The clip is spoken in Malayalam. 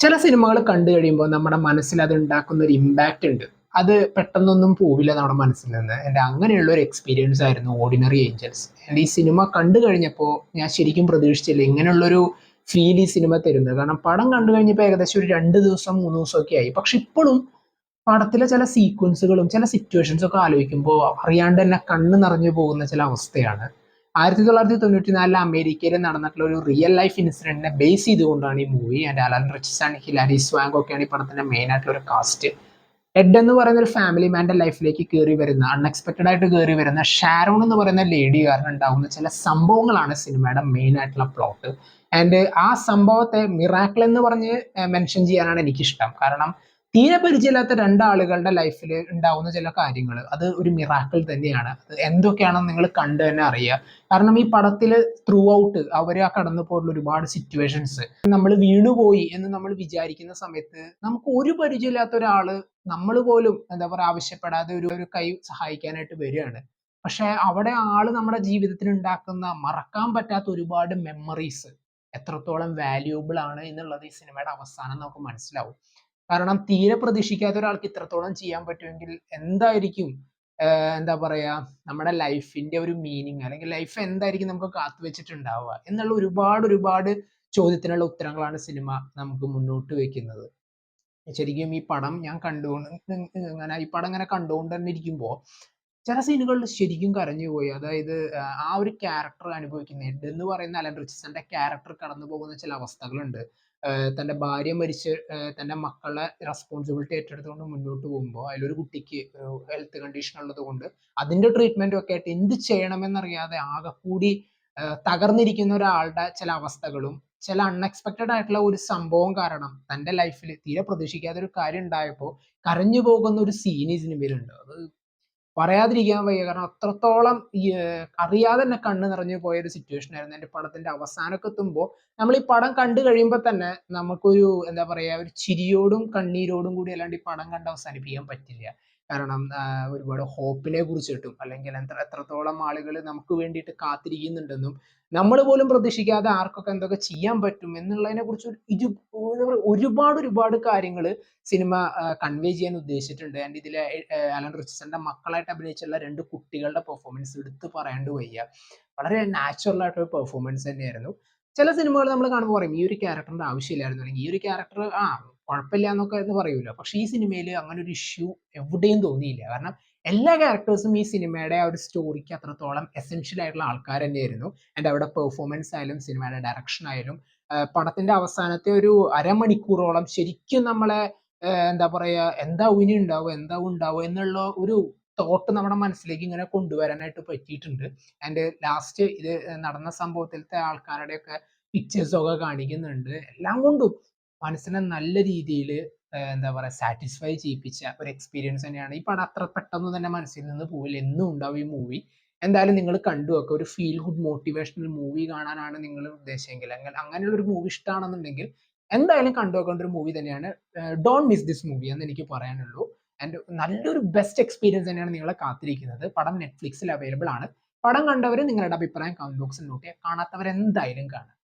ചില സിനിമകൾ കണ്ടു കഴിയുമ്പോൾ നമ്മുടെ മനസ്സിൽ അത് ഉണ്ടാക്കുന്ന ഒരു ഇമ്പാക്റ്റ് ഉണ്ട്. അത് പെട്ടെന്നൊന്നും പോവില്ല നമ്മുടെ മനസ്സിൽ നിന്ന്. എൻ്റെ അങ്ങനെയുള്ള ഒരു എക്സ്പീരിയൻസ് ആയിരുന്നു ഓർഡിനറി ഏഞ്ചൽസ്. എൻ്റെ ഈ സിനിമ കണ്ടു കഴിഞ്ഞപ്പോൾ ഞാൻ ശരിക്കും പ്രതീക്ഷിച്ചില്ല ഇങ്ങനെയുള്ളൊരു ഫീൽ ഈ സിനിമ തരുന്നത്. കാരണം പടം കണ്ടു കഴിഞ്ഞപ്പോൾ ഏകദേശം ഒരു 2 ദിവസം 3 ദിവസമൊക്കെ ആയി. പക്ഷെ ഇപ്പോഴും പടത്തിലെ ചില സീക്വൻസുകളും ചില സിറ്റുവേഷൻസും ഒക്കെ ആലോചിക്കുമ്പോൾ അറിയാണ്ട് തന്നെ കണ്ണ് നിറഞ്ഞു പോകുന്ന ചില അവസ്ഥയാണ്. 1994 അമേരിക്കയിൽ നടന്നിട്ടുള്ള ഒരു റിയൽ ലൈഫ് ഇൻസിഡന്റിനെ ബേസ് ചെയ്തുകൊണ്ടാണ് ഈ മൂവി. ആൻഡ് അലൻ റിച്ച്സ് ആൻഡ് ഹിലാരി സ്വാങ്ക് ഒക്കെയാണ് ഈ പടത്തിന്റെ മെയിൻ ആയിട്ടുള്ള ഒരു കാസ്റ്റ്. എഡ് എന്ന് പറയുന്ന ഒരു ഫാമിലി മാന്റെ ലൈഫിലേക്ക് കയറി വരുന്ന, അൺഎക്സ്പെക്ടഡ് ആയിട്ട് കയറി വരുന്ന ഷാരോൺ എന്ന് പറയുന്ന ലേഡി കാരണം ഉണ്ടാകുന്ന ചില സംഭവങ്ങളാണ് സിനിമയുടെ മെയിൻ ആയിട്ടുള്ള പ്ലോട്ട്. ആൻഡ് ആ സംഭവത്തെ മിറാക്കിൾ എന്ന് പറഞ്ഞ് മെൻഷൻ ചെയ്യാനാണ് എനിക്കിഷ്ടം. കാരണം തീരെ പരിചയമില്ലാത്ത രണ്ടാളുകളുടെ ലൈഫിൽ ഉണ്ടാവുന്ന ചില കാര്യങ്ങൾ അത് ഒരു മിറാക്കിൾ തന്നെയാണ്. അത് എന്തൊക്കെയാണെന്ന് നിങ്ങൾ കണ്ടു തന്നെ അറിയുക. കാരണം ഈ പടത്തിൽ ത്രൂ ഔട്ട് അവർ ആ കടന്നു പോയിട്ടുള്ള ഒരുപാട് സിറ്റുവേഷൻസ് നമ്മൾ വീണുപോയി എന്ന് നമ്മൾ വിചാരിക്കുന്ന സമയത്ത് നമുക്ക് ഒരു പരിചയമില്ലാത്ത ഒരാള് നമ്മൾ പോലും എന്താ പറയുക ആവശ്യപ്പെടാതെ ഒരു കൈ സഹായിക്കാനായിട്ട് വരികയാണ്. പക്ഷെ അവിടെ ആള് നമ്മുടെ ജീവിതത്തിൽ ഉണ്ടാക്കുന്ന മറക്കാൻ പറ്റാത്ത ഒരുപാട് മെമ്മറീസ് എത്രത്തോളം വാല്യൂബിൾ ആണ് എന്നുള്ളത് ഈ സിനിമയുടെ അവസാനം നമുക്ക് മനസ്സിലാവും. കാരണം തീരെ പ്രതീക്ഷിക്കാത്ത ഒരാൾക്ക് ഇത്രത്തോളം ചെയ്യാൻ പറ്റുമെങ്കിൽ എന്തായിരിക്കും എന്താ പറയാ നമ്മുടെ ലൈഫിന്റെ ഒരു മീനിങ്, അല്ലെങ്കിൽ ലൈഫ് എന്തായിരിക്കും നമുക്ക് കാത്തു വെച്ചിട്ടുണ്ടാവുക എന്നുള്ള ഒരുപാട് ഒരുപാട് ചോദ്യത്തിനുള്ള ഉത്തരങ്ങളാണ് സിനിമ നമുക്ക് മുന്നോട്ട് വെക്കുന്നത്. ശരിക്കും ഈ പടം ഞാൻ കണ്ടുകൊണ്ട് ഇങ്ങനെ ഈ പടം ഇങ്ങനെ കണ്ടുകൊണ്ട് തന്നെ ഇരിക്കുമ്പോൾ ചില സീനുകളിൽ ശരിക്കും കരഞ്ഞുപോയി. അതായത് ആ ഒരു ക്യാരക്ടർ അനുഭവിക്കുന്ന എഡ് എന്ന് പറയുന്ന അലൻ റിച്ച്സന്റെ ക്യാരക്ടർ കടന്നു പോകുന്ന ചില അവസ്ഥകളുണ്ട്. തന്റെ ഭാര്യ മരിച്ച് തന്റെ മക്കളെ റെസ്പോൺസിബിലിറ്റി ഏറ്റെടുത്തുകൊണ്ട് മുന്നോട്ട് പോകുമ്പോൾ അതിലൊരു കുട്ടിക്ക് ഹെൽത്ത് കണ്ടീഷൻ ഉള്ളത് കൊണ്ട് അതിന്റെ ട്രീറ്റ്മെന്റും ഒക്കെ ആയിട്ട് എന്ത് ചെയ്യണമെന്നറിയാതെ ആകെ കൂടി തകർന്നിരിക്കുന്ന ഒരാളുടെ ചില അവസ്ഥകളും, ചില അൺഎക്സ്പെക്റ്റഡ് ആയിട്ടുള്ള ഒരു സംഭവം കാരണം തന്റെ ലൈഫിൽ തീരെ പ്രതീക്ഷിക്കാത്ത ഒരു കാര്യം ഉണ്ടായപ്പോൾ കരഞ്ഞു പോകുന്ന ഒരു സീൻ ഈ സിനിമയിലുണ്ട്. അത് പറയാതിരിക്കാൻ വയ്യ. കാരണം അത്രത്തോളം ഈ അറിയാതെ തന്നെ കണ്ണ് നിറഞ്ഞു പോയ ഒരു സിറ്റുവേഷൻ ആയിരുന്നു. എൻ്റെ പടത്തിന്റെ അവസാനമൊക്കെ എത്തുമ്പോൾ നമ്മൾ ഈ പടം കണ്ടു കഴിയുമ്പോൾ തന്നെ നമുക്കൊരു എന്താ പറയാ ഒരു ചിരിയോടും കണ്ണീരോടും കൂടി അല്ലാണ്ട് ഈ പടം കണ്ട് അവസാനിപ്പിക്കാൻ പറ്റില്ല. കാരണം ഒരുപാട് ഹോപ്പിനെ കുറിച്ചിട്ടും അല്ലെങ്കിൽ എത്രത്തോളം ആളുകൾ നമുക്ക് വേണ്ടിയിട്ട് കാത്തിരിക്കുന്നുണ്ടെന്നും നമ്മൾ പോലും പ്രതീക്ഷിക്കാതെ ആർക്കൊക്കെ എന്തൊക്കെ ചെയ്യാൻ പറ്റും എന്നുള്ളതിനെ കുറിച്ച് ഒരുപാട് ഒരുപാട് കാര്യങ്ങൾ സിനിമ കൺവേ ചെയ്യാൻ ഉദ്ദേശിച്ചിട്ടുണ്ട്. ആൻഡ് ഇതിലെ അലൻ റിച്ച്സന്റെ മക്കളായിട്ട് അഭിനയിച്ചുള്ള 2 കുട്ടികളുടെ പെർഫോമൻസ് എടുത്ത് പറയാണ്ട് വയ്യ. വളരെ നാച്ചുറൽ ആയിട്ടൊരു പെർഫോമൻസ് തന്നെയായിരുന്നു. ചില സിനിമകൾ നമ്മൾ കാണുമ്പോൾ പറയും ഈ ഒരു ക്യാരക്ടറിന്റെ ആവശ്യമില്ലായിരുന്നു, അല്ലെങ്കിൽ ഈ ഒരു ക്യാരക്ടർ കുഴപ്പമില്ല എന്നൊക്കെ എന്ന് പറയുമല്ലോ. പക്ഷെ ഈ സിനിമയിൽ അങ്ങനെ ഒരു ഇഷ്യൂ എവിടെയും തോന്നിയില്ല. കാരണം എല്ലാ ക്യാരക്ടേഴ്സും ഈ സിനിമയുടെ ആ ഒരു സ്റ്റോറിക്ക് അത്രത്തോളം എസെൻഷ്യൽ ആയിട്ടുള്ള ആൾക്കാർ തന്നെയായിരുന്നു. ആൻഡ് അവിടെ പെർഫോമൻസ് ആയാലും സിനിമയുടെ ഡയറക്ഷൻ ആയാലും പടത്തിന്റെ അവസാനത്തെ ഒരു അരമണിക്കൂറോളം ശരിക്കും നമ്മളെ എന്താ പറയാ എന്താവും ഇനി ഉണ്ടാവുക എന്താവും ഉണ്ടാവുക എന്നുള്ള ഒരു തോട്ട് നമ്മുടെ മനസ്സിലേക്ക് ഇങ്ങനെ കൊണ്ടുവരാനായിട്ട് പറ്റിയിട്ടുണ്ട്. ആൻഡ് ലാസ്റ്റ് ഇത് നടന്ന സംഭവത്തിലത്തെ ആൾക്കാരുടെയൊക്കെ പിക്ചേഴ്സ് ഒക്കെ കാണിക്കുന്നുണ്ട്. എല്ലാം കൊണ്ടും മനസ്സിനെ നല്ല രീതിയിൽ എന്താ പറയാ സാറ്റിസ്ഫൈ ചെയ്യിപ്പിച്ച ഒരു എക്സ്പീരിയൻസ് തന്നെയാണ്. ഈ പടം അത്ര പെട്ടെന്ന് തന്നെ മനസ്സിൽ നിന്ന് പോവില്ല. എന്നും ഉണ്ടാവും ഈ മൂവി. എന്തായാലും നിങ്ങൾ കണ്ടു വെക്കുക. ഒരു ഫീൽ ഗുഡ് മോട്ടിവേഷണൽ മൂവി കാണാനാണ് നിങ്ങൾ ഉദ്ദേശിച്ചെങ്കിൽ, അങ്ങനെയുള്ള ഒരു മൂവി ഇഷ്ടമാണെന്നുണ്ടെങ്കിൽ എന്തായാലും കണ്ടു വെക്കേണ്ട ഒരു മൂവി തന്നെയാണ്. ഡോണ്ട് മിസ് ദിസ് മൂവി എന്ന് എനിക്ക് പറയാനുള്ളൂ. ആൻഡ് നല്ലൊരു ബെസ്റ്റ് എക്സ്പീരിയൻസ് തന്നെയാണ് നിങ്ങളെ കാത്തിരിക്കുന്നത്. പടം നെറ്റ്ഫ്ലിക്സിൽ അവൈലബിൾ ആണ്. പടം കണ്ടവർ നിങ്ങളുടെ അഭിപ്രായം കമന്റ് ബോക്സിൽ നോട്ട് ചെയ്യുക. കാണാത്തവർ എന്തായാലും കാണുക.